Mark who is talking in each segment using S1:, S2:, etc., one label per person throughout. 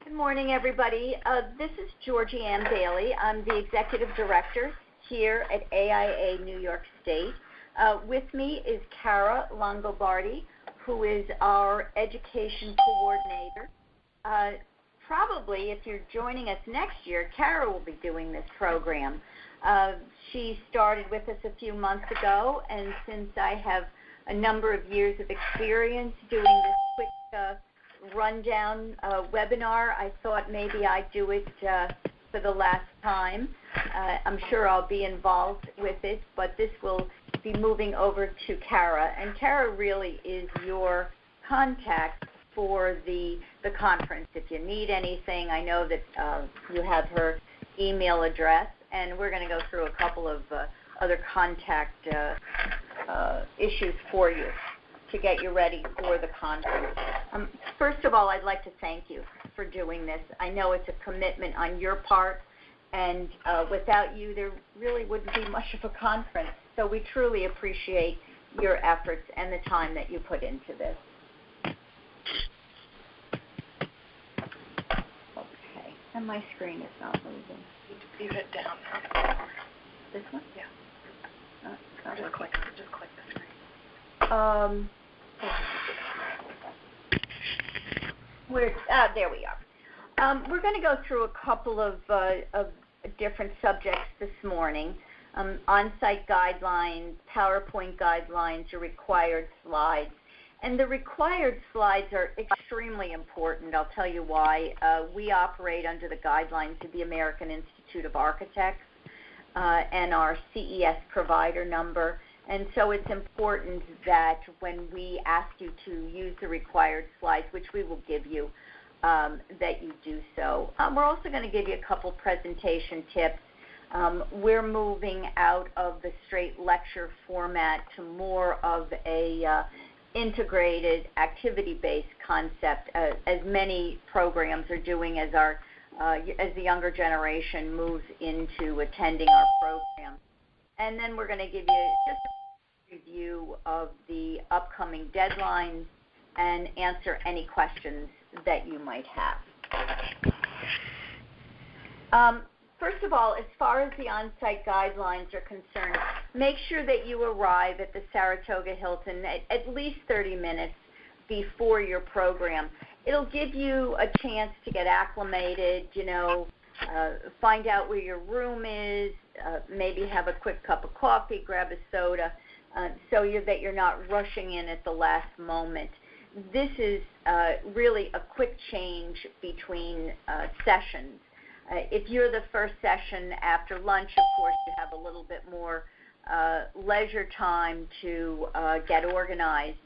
S1: Good morning, everybody. This is Georgie Ann Bailey. I'm the Executive Director here at AIA New York State. With me is Cara Longobardi, who is our Education Coordinator. Probably, if you're joining us next year, Cara will be doing this program. She started with us a few months ago, and since I have a number of years of experience doing this quick rundown webinar, I thought maybe I'd do it for the last time. I'm sure I'll be involved with it, but this will be moving over to Cara. And Cara really is your contact for the conference. If you need anything, I know that you have her email address, and we're going to go through a couple of other contact issues for you to get you ready for the conference. First of all, I'd like to thank you for doing this. I know it's a commitment on your part, and without you, there really wouldn't be much of a conference. So we truly appreciate your efforts and the time that you put into this. Okay, and my screen is not moving.
S2: Leave it down.
S1: This one?
S2: Yeah.
S1: Just
S2: click the screen.
S1: There we are. We're going to go through a couple of different subjects this morning. On-site guidelines, PowerPoint guidelines, your required slides. And the required slides are extremely important. I'll tell you why. We operate under the guidelines of the American Institute of Architects and our CES provider number. And so it's important that when we ask you to use the required slides, which we will give you, that you do so. We're also going to give you a couple presentation tips. We're moving out of the straight lecture format to more of a integrated activity-based concept, as many programs are doing as the younger generation moves into attending our program. And then we're going to give you just a review of the upcoming deadlines and answer any questions that you might have. First of all, as far as the on-site guidelines are concerned, make sure that you arrive at the Saratoga Hilton at least 30 minutes before your program. It'll give you a chance to get acclimated, find out where your room is, maybe have a quick cup of coffee, grab a soda, so that you're not rushing in at the last moment. This is really a quick change between sessions. If you're the first session after lunch, of course, you have a little bit more leisure time to get organized.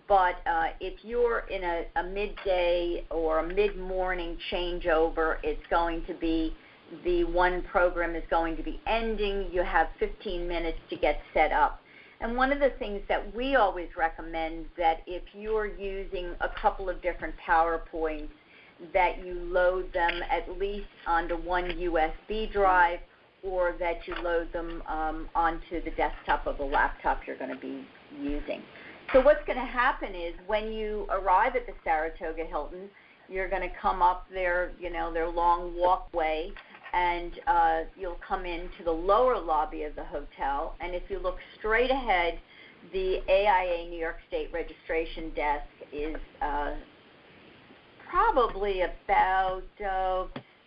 S1: But if you're in a midday or a mid-morning changeover, it's going to be the one program is going to be ending. You have 15 minutes to get set up. And one of the things that we always recommend that if you're using a couple of different PowerPoints, that you load them at least onto one USB drive, or that you load them onto the desktop of the laptop you're going to be using. So what's going to happen is when you arrive at the Saratoga Hilton, you're going to come up their long walkway, and you'll come into the lower lobby of the hotel. And if you look straight ahead, the AIA New York State registration desk is probably about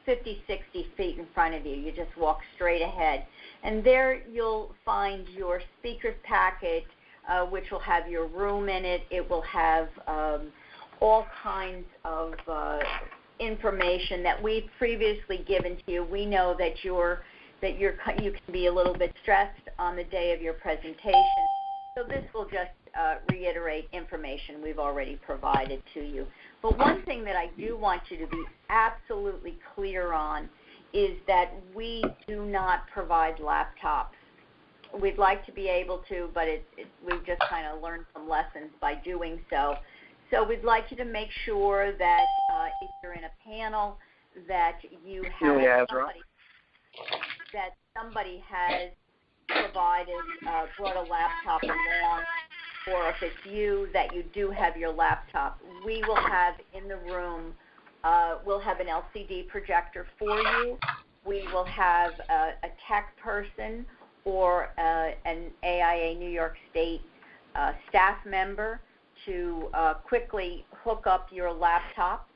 S1: 50, 60 feet in front of you. You just walk straight ahead. And there you'll find your speakers packet, which will have your room in it. It will have all kinds of information that we've previously given to you. We know that you can be a little bit stressed on the day of your presentation. So this will just reiterate information we've already provided to you. But one thing that I do want you to be absolutely clear on is that we do not provide laptops. We'd like to be able to, but we've just kind of learned some lessons by doing so. So we'd like you to make sure that if you're in a panel, that you have somebody has provided, brought a laptop along, or if it's you, that you do have your laptop. We will have in the room We'll have an LCD projector for you. We will have a tech person or an AIA New York State staff member to quickly hook up your laptop.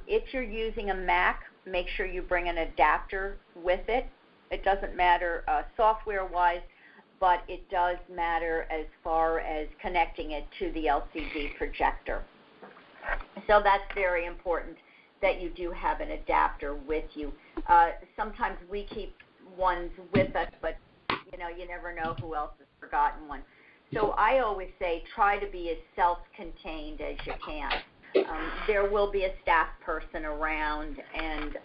S1: If you're using a Mac, make sure you bring an adapter with it. It doesn't matter software-wise, but it does matter as far as connecting it to the LCD projector. So that's very important that you do have an adapter with you. Sometimes we keep ones with us, but you never know who else has forgotten one. So I always say try to be as self-contained as you can. There will be a staff person around, and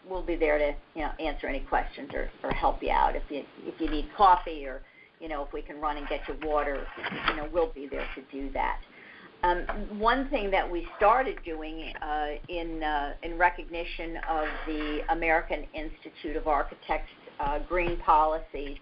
S1: we'll be there to answer any questions or help you out if you need coffee, or if we can run and get you water. We'll be there to do that. One thing that we started doing in recognition of the American Institute of Architects green policies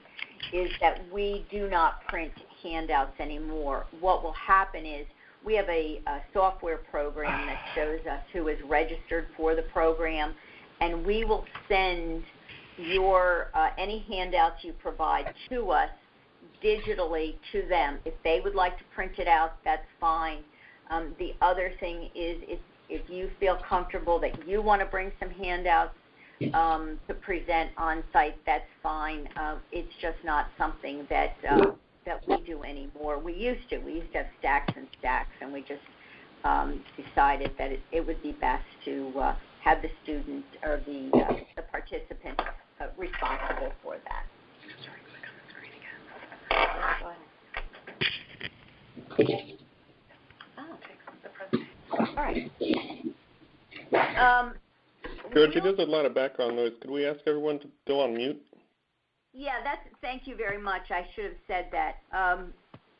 S1: is that we do not print handouts anymore. What will happen is we have a software program that shows us who is registered for the program, and we will send your any handouts you provide to us digitally to them. If they would like to print it out, that's fine. The other thing is if you feel comfortable that you want to bring some handouts to present on site, that's fine. It's just not something that we do anymore. We used to have stacks and stacks, and we just decided that it would be best to have the student or the participant responsible for that.
S2: Sorry, click on the screen again.
S1: Oh,
S2: The presentation.
S1: all right.
S3: Georgie, there's a lot of background noise. Could we ask everyone to go on mute?
S1: Yeah, thank you very much. I should have said that.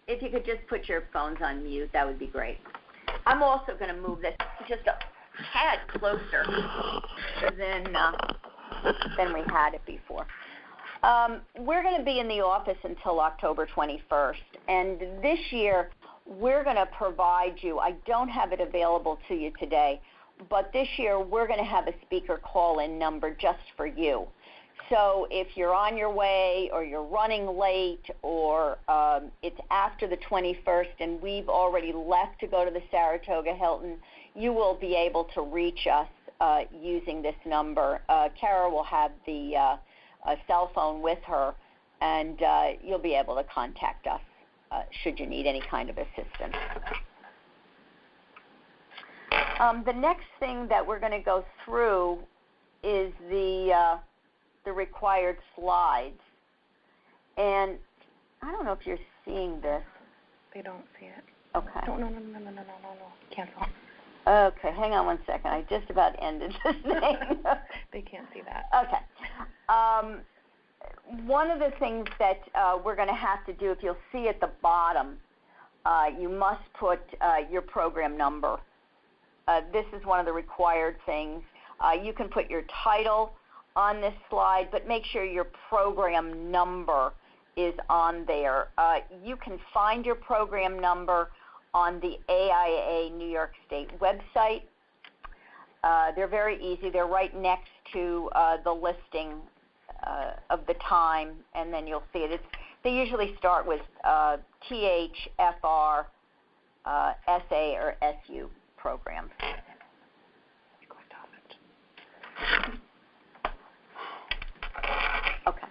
S1: If you could just put your phones on mute, that would be great. I'm also going to move this just a tad closer than we had it before. We're going to be in the office until October 21st, and this year we're going to provide you, I don't have it available to you today, but this year we're going to have a speaker call-in number just for you. So if you're on your way or you're running late or it's after the 21st and we've already left to go to the Saratoga Hilton, you will be able to reach us using this number. Kara will have the cell phone with her, and you'll be able to contact us should you need any kind of assistance. The next thing that we're going to go through is the required slides. And I don't know if you're seeing this.
S2: They don't see it.
S1: Okay.
S2: No. Cancel.
S1: Okay, hang on one second. I just about ended this thing.
S2: They can't see that.
S1: Okay. One of the things that we're going to have to do, if you'll see at the bottom, you must put your program number. This is one of the required things. You can put your title on this slide, but make sure your program number is on there. You can find your program number on the AIA New York State website. They're very easy. They're right next to the listing of the time, and then you'll see it. They usually start with TH, FR, SA, or SU programs. Okay.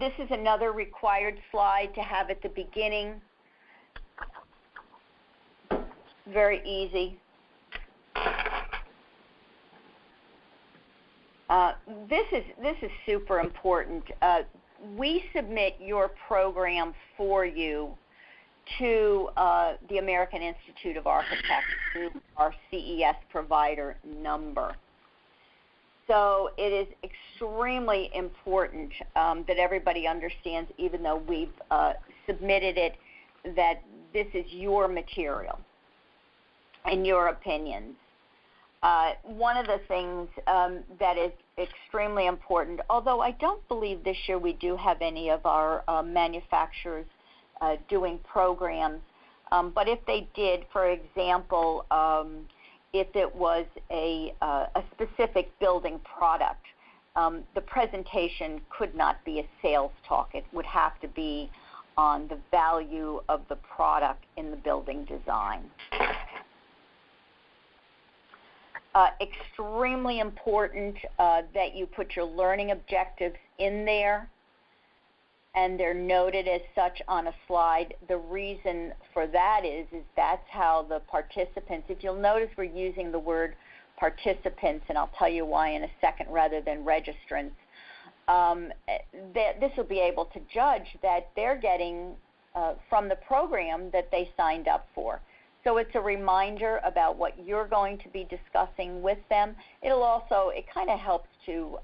S1: This is another required slide to have at the beginning. Very easy. This is super important. We submit your program for you to the American Institute of Architects through our CES provider number. So it is extremely important that everybody understands, even though we've submitted it, that this is your material and your opinions. One of the things that is extremely important, although I don't believe this year we do have any of our manufacturers doing programs, but if they did, for example, if it was a specific building product. The presentation could not be a sales talk. It would have to be on the value of the product in the building design. Extremely important that you put your learning objectives in there, and they're noted as such on a slide. The reason for that is that's how the participants, if you'll notice we're using the word participants, and I'll tell you why in a second rather than registrants, this will be able to judge that they're getting from the program that they signed up for. So it's a reminder about what you're going to be discussing with them. It'll also, it kind of helps to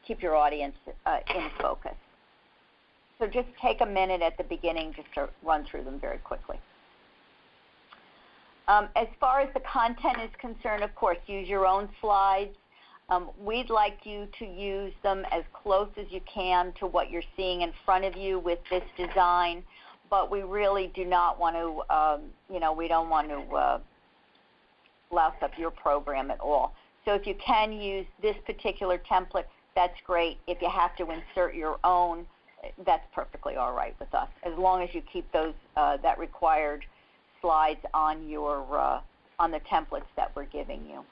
S1: keep your audience in focus. So just take a minute at the beginning just to run through them very quickly. As far as the content is concerned, of course, use your own slides. We'd like you to use them as close as you can to what you're seeing in front of you with this design, but we really do not want to, we don't want to louse up your program at all. So if you can use this particular template, that's great. If you have to insert your own, that's perfectly all right with us, as long as you keep those that required slides on your on the templates that we're giving you.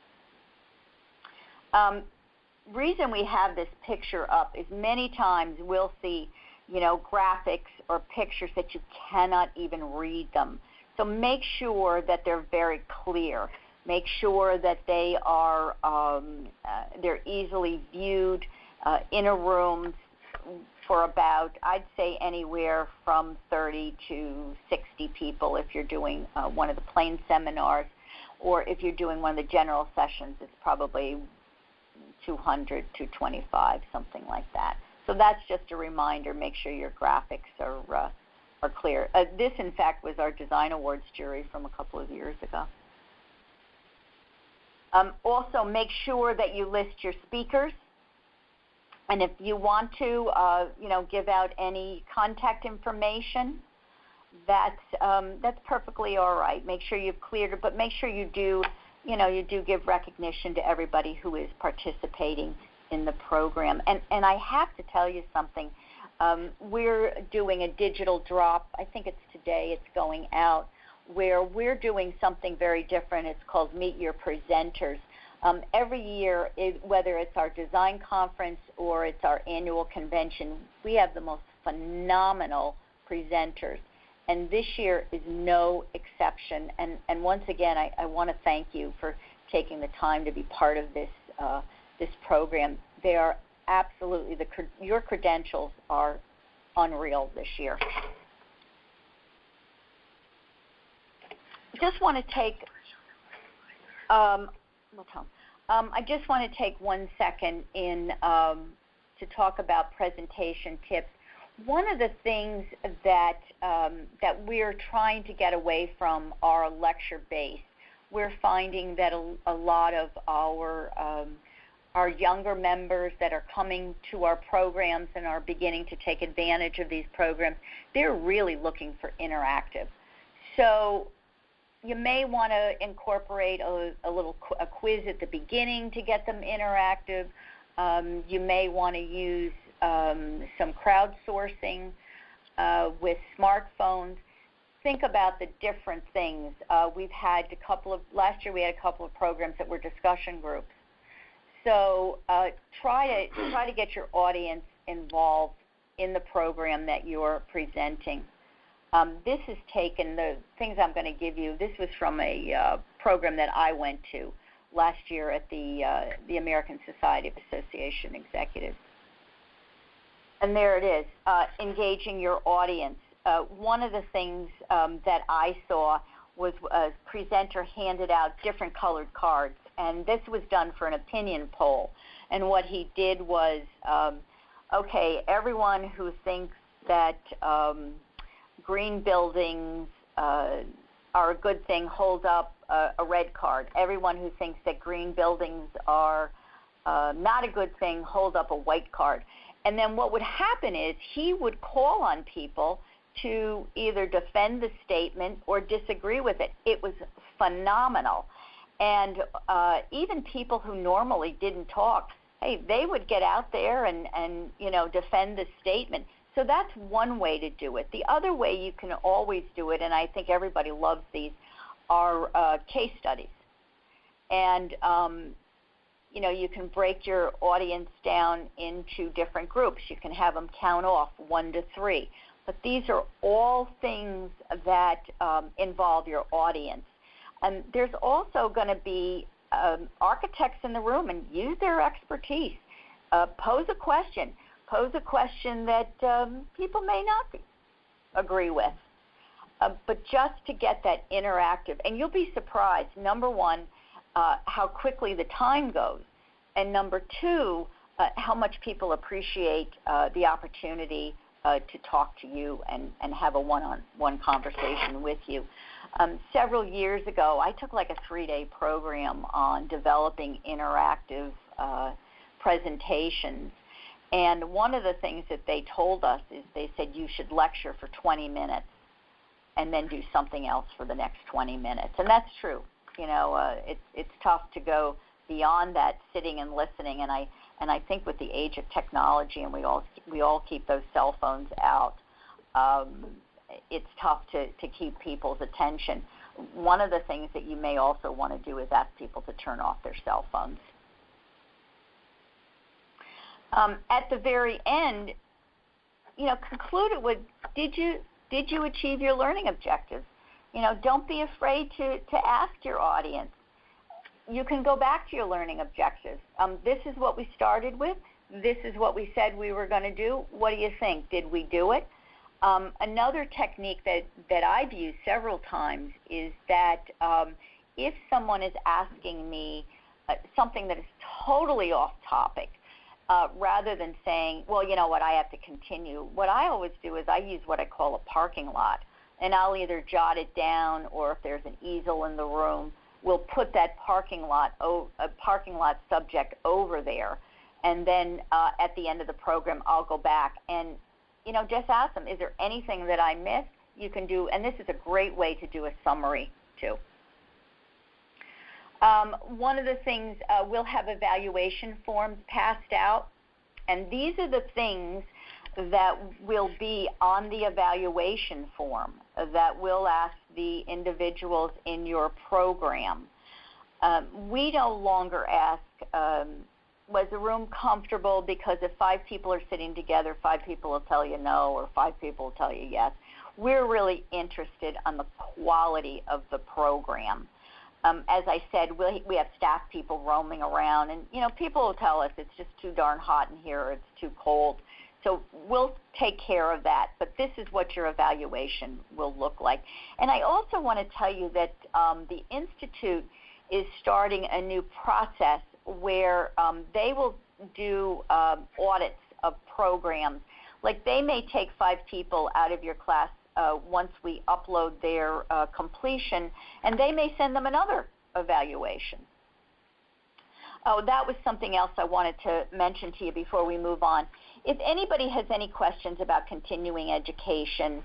S1: Reason we have this picture up is many times we'll see, graphics or pictures that you cannot even read them. So make sure that they're very clear. Make sure that they are they're easily viewed in a room for about, I'd say, anywhere from 30 to 60 people if you're doing one of the plain seminars, or if you're doing one of the general sessions, it's probably 200 to 25, something like that. So that's just a reminder. Make sure your graphics are clear. This, in fact, was our Design Awards jury from a couple of years ago. Also, make sure that you list your speakers. And if you want to, give out any contact information, that's perfectly all right. Make sure you've cleared it, but make sure you do give recognition to everybody who is participating in the program. And I have to tell you something. We're doing a digital drop. I think it's today. It's going out, where we're doing something very different. It's called Meet Your Presenters. Every year, whether it's our design conference or it's our annual convention, we have the most phenomenal presenters. And this year is no exception. And once again, I want to thank you for taking the time to be part of this this program. They are absolutely, your credentials are unreal this year. Just want to take I just want to take 1 second to talk about presentation tips. One of the things that we're trying to get away from are lecture-based. We're finding that a lot of our younger members that are coming to our programs and are beginning to take advantage of these programs, they're really looking for interactive. So you may want to incorporate a quiz at the beginning to get them interactive. You may want to use some crowdsourcing with smartphones. Think about the different things. Last year we had a couple of programs that were discussion groups. So try to get your audience involved in the program that you're presenting. This has taken the things I'm going to give you. This was from a program that I went to last year at the American Society of Association Executives. And there it is, engaging your audience. One of the things that I saw was a presenter handed out different colored cards, and this was done for an opinion poll. And what he did was, okay, everyone who thinks that green buildings are a good thing, hold up a red card. Everyone who thinks that green buildings are not a good thing, hold up a white card. And then what would happen is he would call on people to either defend the statement or disagree with it. It was phenomenal. And even people who normally didn't talk, hey, they would get out there and defend the statement. So that's one way to do it. The other way you can always do it, and I think everybody loves these, are case studies. And, you can break your audience down into different groups. You can have them count off 1 to 3. But these are all things that involve your audience. And there's also going to be architects in the room, and use their expertise. Pose a question that people may not agree with. But just to get that interactive, and you'll be surprised, number one, how quickly the time goes, and number two, how much people appreciate the opportunity to talk to you and have a one-on-one conversation with you. Several years ago, I took like a 3-day program on developing interactive presentations. And one of the things that they told us is they said you should lecture for 20 minutes and then do something else for the next 20 minutes. And that's true. It's tough to go beyond that sitting and listening. And I think with the age of technology, and we all keep those cell phones out, it's tough to keep people's attention. One of the things that you may also want to do is ask people to turn off their cell phones. At the very end, conclude it with, did you achieve your learning objectives? Don't be afraid to ask your audience. You can go back to your learning objectives. This is what we started with. This is what we said we were going to do. What do you think? Did we do it? Another technique that I've used several times is that if someone is asking me something that is totally off topic, rather than saying, well, you know what, I have to continue, what I always do is I use what I call a parking lot. And I'll either jot it down, or if there's an easel in the room, we'll put that parking lot subject over there. And then at the end of the program, I'll go back and just ask them, is there anything that I missed? You can do, and this is a great way to do a summary too. One of the things, we'll have evaluation forms passed out, and these are the things that will be on the evaluation form that we'll ask the individuals in your program. We no longer ask, was the room comfortable, because if 5 people are sitting together, 5 people will tell you no, or 5 people will tell you yes. We're really interested on the quality of the program. As I said, we have staff people roaming around, and people will tell us it's just too darn hot in here, or it's too cold. So we'll take care of that, but this is what your evaluation will look like. And I also want to tell you that the Institute is starting a new process where they will do audits of programs. Like, they may take 5 people out of your class once we upload their completion, and they may send them another evaluation. Oh, that was something else I wanted to mention to you before we move on. If anybody has any questions about continuing education,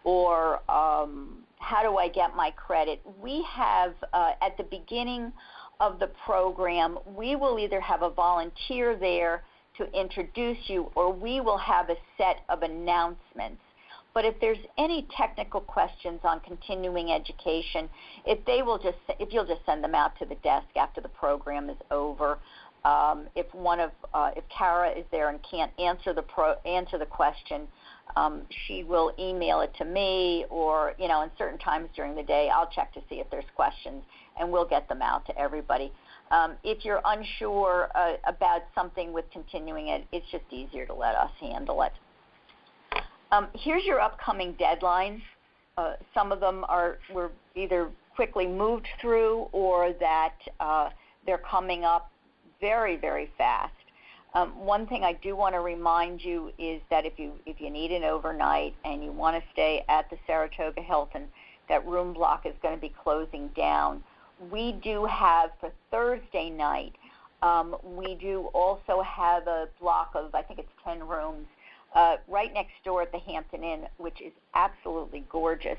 S1: or how do I get my credit, we have, at the beginning of the program, we will either have a volunteer there to introduce you, or we will have a set of announcements. But if there's any technical questions on continuing education, if you'll just send them out to the desk after the program is over. If Kara is there and can't answer the question, she will email it to me, or in certain times during the day, I'll check to see if there's questions, and we'll get them out to everybody. If you're unsure about something with continuing it, it's just easier to let us handle it. Here's your upcoming deadlines. Some of them were either quickly moved through, or that they're coming up very, very fast. One thing I do want to remind you is that if you need an overnight and you want to stay at the Saratoga Hilton, that room block is going to be closing down. We do have, for Thursday night, we do also have a block of, I think it's 10 rooms, right next door at the Hampton Inn, which is absolutely gorgeous.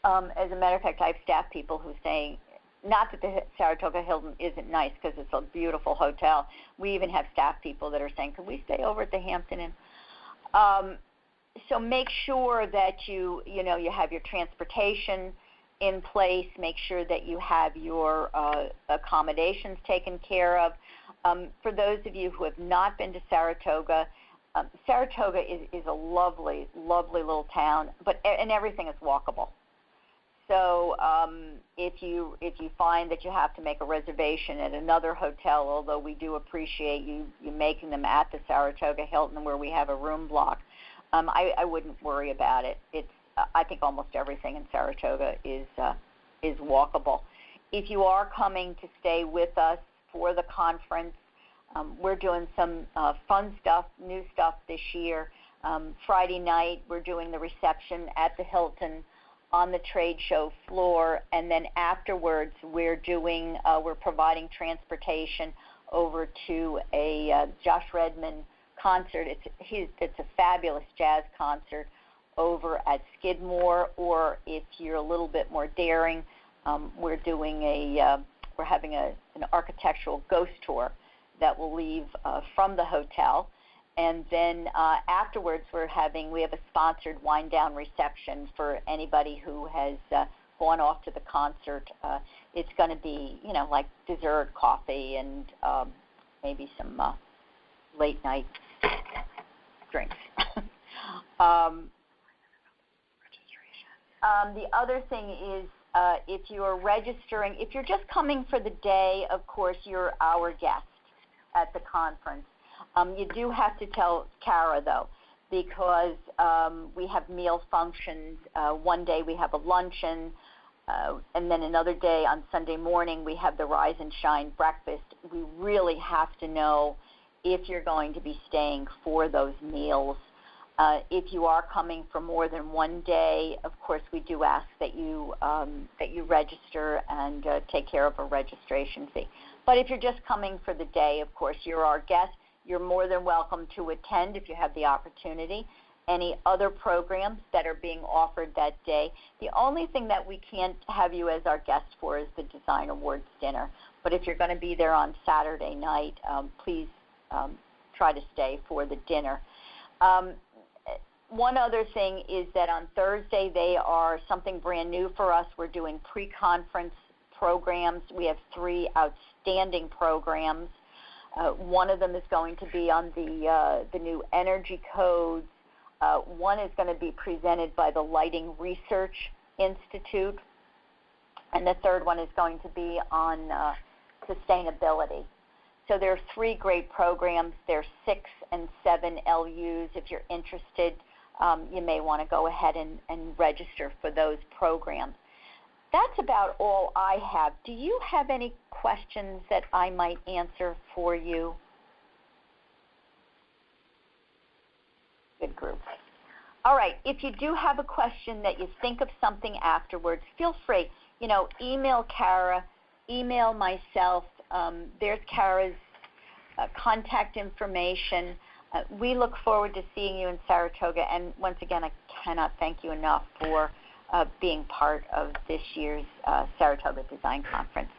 S1: As a matter of fact, I have staff people who say not that the Saratoga Hilton isn't nice, because it's a beautiful hotel. We even have staff people that are saying, "Could we stay over at the Hampton Inn?" So make sure that you have your transportation in place. Make sure that you have your accommodations taken care of. For those of you who have not been to Saratoga, Saratoga is a lovely, lovely little town, and everything is walkable. So if you find that you have to make a reservation at another hotel, although we do appreciate you making them at the Saratoga Hilton where we have a room block, I wouldn't worry about it. I think almost everything in Saratoga is walkable. If you are coming to stay with us for the conference, we're doing some fun stuff, new stuff this year. Friday night, we're doing the reception at the Hilton on the trade show floor, and then afterwards we're providing transportation over to a Josh Redman concert. It's a fabulous jazz concert over at Skidmore, or if you're a little bit more daring, we're having an architectural ghost tour that will leave from the hotel. And then afterwards, we have a sponsored wind down reception for anybody who has gone off to the concert. It's going to be, like dessert, coffee, and maybe some late night drinks. The other thing is, if you're just coming for the day, of course, you're our guest at the conference. You do have to tell Kara, though, because we have meal functions. One day we have a luncheon, and then another day on Sunday morning we have the Rise and Shine breakfast. We really have to know if you're going to be staying for those meals. If you are coming for more than one day, of course, we do ask that you register and take care of a registration fee. But if you're just coming for the day, of course, you're our guest. You're more than welcome to attend if you have the opportunity. Any other programs that are being offered that day. The only thing that we can't have you as our guest for is the Design Awards dinner. But if you're going to be there on Saturday night, please try to stay for the dinner. One other thing is that on Thursday they are something brand new for us. We're doing pre-conference programs. We have 3 outstanding programs. One of them is going to be on the new energy codes. One is going to be presented by the Lighting Research Institute. And the third one is going to be on sustainability. So there are 3 great programs. There are 6 and 7 LUs. If you're interested, you may want to go ahead and register for those programs. That's about all I have. Do you have any questions that I might answer for you? Good group. All right. If you do have a question that you think of something afterwards, feel free. Email Kara, email myself. There's Kara's contact information. We look forward to seeing you in Saratoga. And once again, I cannot thank you enough for being part of this year's Saratoga Design Conference.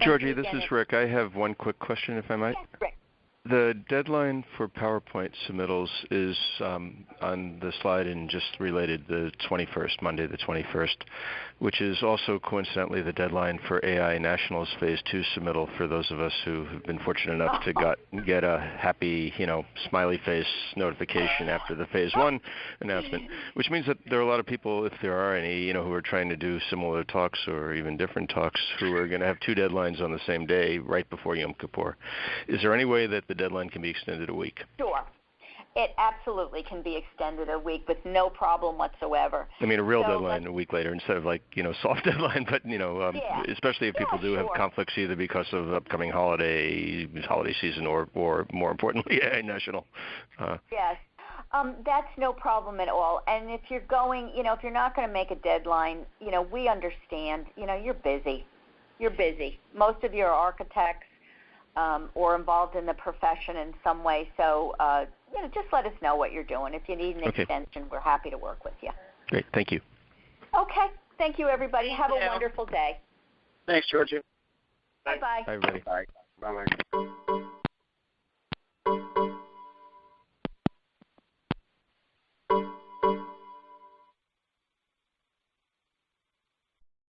S4: Georgie, this is Rick. I have one quick question, if I might.
S1: Yes, Rick.
S4: The deadline for PowerPoint submittals is on the slide and just related the 21st, Monday the 21st, which is also coincidentally the deadline for AI Nationals Phase 2 submittal for those of us who have been fortunate enough to get a happy, smiley face notification after the Phase 1 announcement, which means that there are a lot of people, if there are any, who are trying to do similar talks or even different talks who are going to have 2 deadlines on the same day right before Yom Kippur. Is there any way that the deadline can be extended a week?
S1: Sure. It absolutely can be extended a week with no problem whatsoever.
S4: I mean, a real deadline a week later instead of soft deadline, but, especially if people do have conflicts either because of upcoming holiday season or more importantly, national.
S1: Yes. That's no problem at all. And if you're going, if you're not going to make a deadline, we understand, you're busy. You're busy. Most of you are architects. Or involved in the profession in some way. So, just let us know what you're doing. If you need an extension, we're happy to work with you.
S4: Great. Thank you.
S1: Okay. Thank you, everybody. Have a wonderful day.
S5: Thanks, Georgia.
S1: Bye-bye.
S4: Hi, everybody.
S5: Bye. Bye-bye.